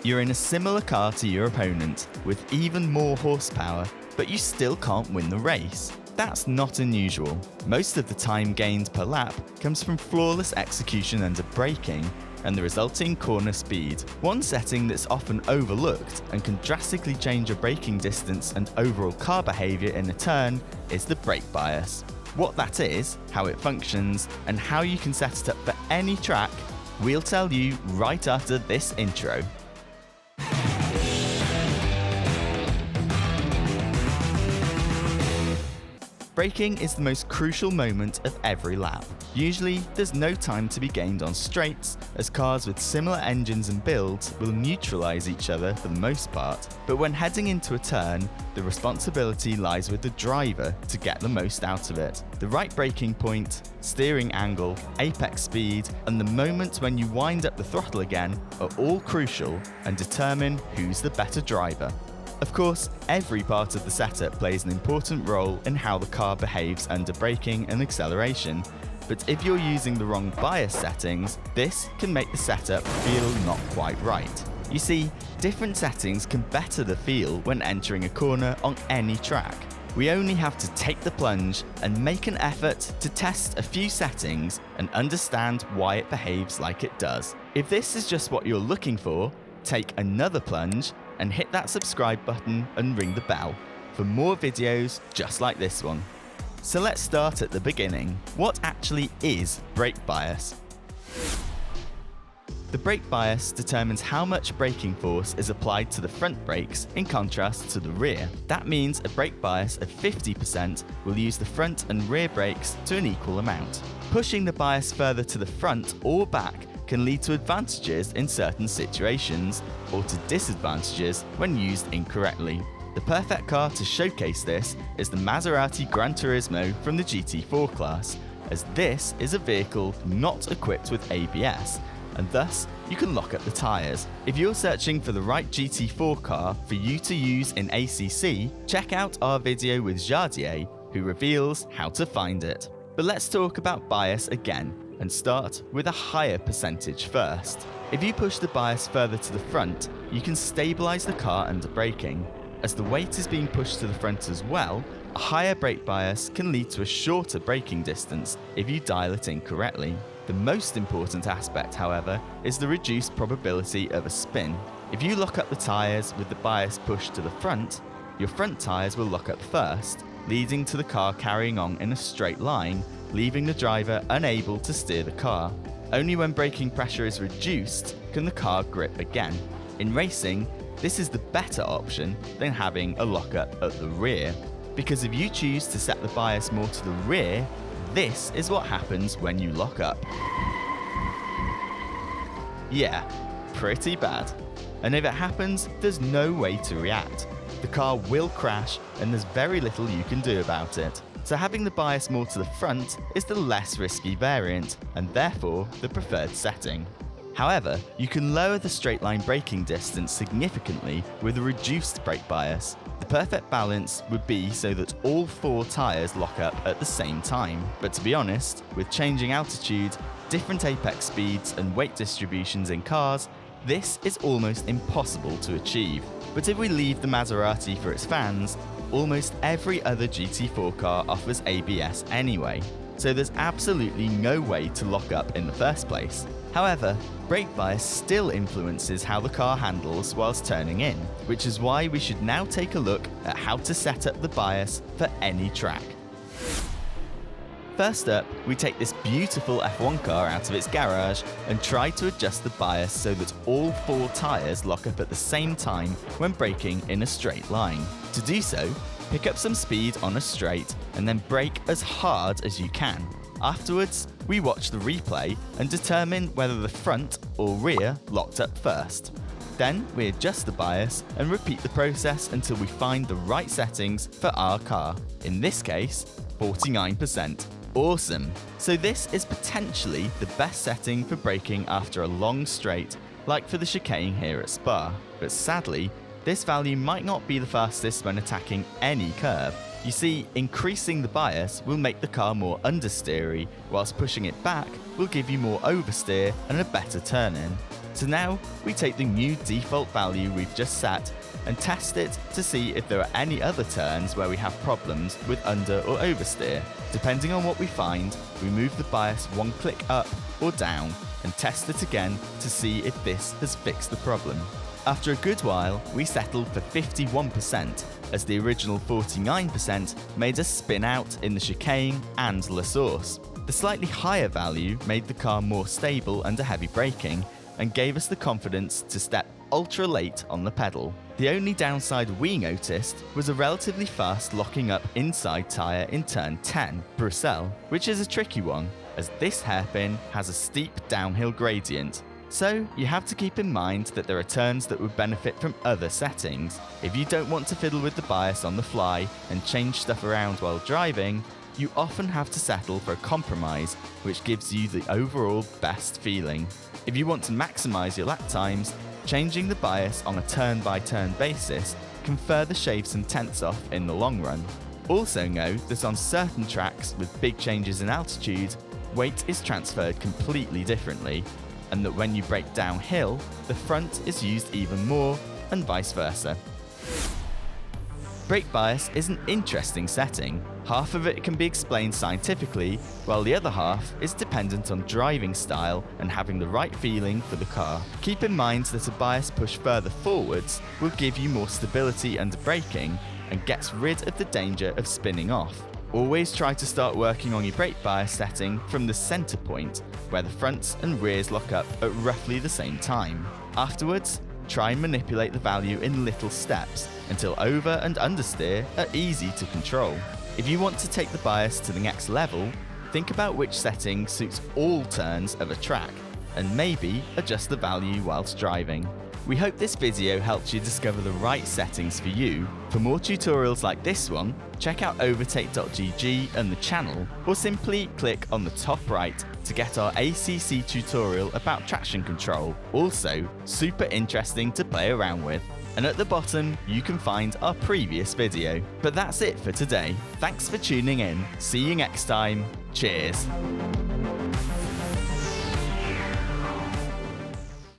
You're in a similar car to your opponent, with even more horsepower, but you still can't win the race. That's not unusual. Most of the time gained per lap comes from flawless execution under braking and the resulting corner speed. One setting that's often overlooked and can drastically change your braking distance and overall car behaviour in a turn is the brake bias. What that is, how it functions, and how you can set it up for any track, we'll tell you right after this intro. Braking is the most crucial moment of every lap. Usually, there's no time to be gained on straights, as cars with similar engines and builds will neutralise each other for the most part. But when heading into a turn, the responsibility lies with the driver to get the most out of it. The right braking point, steering angle, apex speed, and the moment when you wind up the throttle again are all crucial and determine who's the better driver. Of course, every part of the setup plays an important role in how the car behaves under braking and acceleration, but if you're using the wrong bias settings, this can make the setup feel not quite right. You see, different settings can better the feel when entering a corner on any track. We only have to take the plunge and make an effort to test a few settings and understand why it behaves like it does. If this is just what you're looking for, take another plunge and hit that subscribe button and ring the bell for more videos just like this one. So let's start at the beginning. What actually is brake bias? The brake bias determines how much braking force is applied to the front brakes in contrast to the rear. That means a brake bias of 50% will use the front and rear brakes to an equal amount. Pushing the bias further to the front or back can lead to advantages in certain situations or to disadvantages when used incorrectly. The perfect car to showcase this is the Maserati Gran Turismo from the GT4 class, as this is a vehicle not equipped with ABS, and thus you can lock up the tyres. If you're searching for the right GT4 car for you to use in ACC, check out our video with Jardier, who reveals how to find it. But let's talk about bias again, and start with a higher percentage first. If you push the bias further to the front, you can stabilise the car under braking. As the weight is being pushed to the front as well, a higher brake bias can lead to a shorter braking distance if you dial it in correctly. The most important aspect, however, is the reduced probability of a spin. If you lock up the tyres with the bias pushed to the front, your front tyres will lock up first, leading to the car carrying on in a straight line, leaving the driver unable to steer the car. Only when braking pressure is reduced can the car grip again. In racing, this is the better option than having a lockup at the rear, because if you choose to set the bias more to the rear, this is what happens when you lock up. Yeah, pretty bad. And if it happens, there's no way to react. The car will crash and there's very little you can do about it. So having the bias more to the front is the less risky variant, and therefore the preferred setting. However, you can lower the straight line braking distance significantly with a reduced brake bias. The perfect balance would be so that all 4 tyres lock up at the same time. But to be honest, with changing altitude, different apex speeds and weight distributions in cars, this is almost impossible to achieve. But if we leave the Maserati for its fans, almost every other GT4 car offers ABS anyway, so there's absolutely no way to lock up in the first place. However, brake bias still influences how the car handles whilst turning in, which is why we should now take a look at how to set up the bias for any track. First up, we take this beautiful F1 car out of its garage and try to adjust the bias so that all 4 tyres lock up at the same time when braking in a straight line. To do so, pick up some speed on a straight and then brake as hard as you can. Afterwards, we watch the replay and determine whether the front or rear locked up first. Then we adjust the bias and repeat the process until we find the right settings for our car. In this case, 49%. Awesome! So this is potentially the best setting for braking after a long straight, like for the chicane here at Spa. But sadly, this value might not be the fastest when attacking any curve. You see, increasing the bias will make the car more understeery, whilst pushing it back will give you more oversteer and a better turn-in. So now we take the new default value we've just set and test it to see if there are any other turns where we have problems with under or oversteer. Depending on what we find, we move the bias one click up or down and test it again to see if this has fixed the problem. After a good while, we settled for 51%, as the original 49% made us spin out in the chicane and La Source. The slightly higher value made the car more stable under heavy braking and gave us the confidence to step ultra late on the pedal. The only downside we noticed was a relatively fast locking up inside tyre in turn 10, Bruxelles, which is a tricky one, as this hairpin has a steep downhill gradient. So you have to keep in mind that there are turns that would benefit from other settings. If you don't want to fiddle with the bias on the fly and change stuff around while driving, you often have to settle for a compromise which gives you the overall best feeling. If you want to maximise your lap times, changing the bias on a turn-by-turn basis can further shave some tenths off in the long run. Also know that on certain tracks with big changes in altitude, weight is transferred completely differently, and that when you brake downhill, the front is used even more, and vice versa. Brake bias is an interesting setting. Half of it can be explained scientifically, while the other half is dependent on driving style and having the right feeling for the car. Keep in mind that a bias push further forwards will give you more stability under braking and gets rid of the danger of spinning off. Always try to start working on your brake bias setting from the center point, where the fronts and rears lock up at roughly the same time. Afterwards, try and manipulate the value in little steps until over and understeer are easy to control. If you want to take the bias to the next level, think about which setting suits all turns of a track, and maybe adjust the value whilst driving. We hope this video helped you discover the right settings for you. For more tutorials like this one, check out overtake.gg and the channel, or simply click on the top right to get our ACC tutorial about traction control, also super interesting to play around with. And at the bottom, you can find our previous video. But that's it for today. Thanks for tuning in. See you next time. Cheers.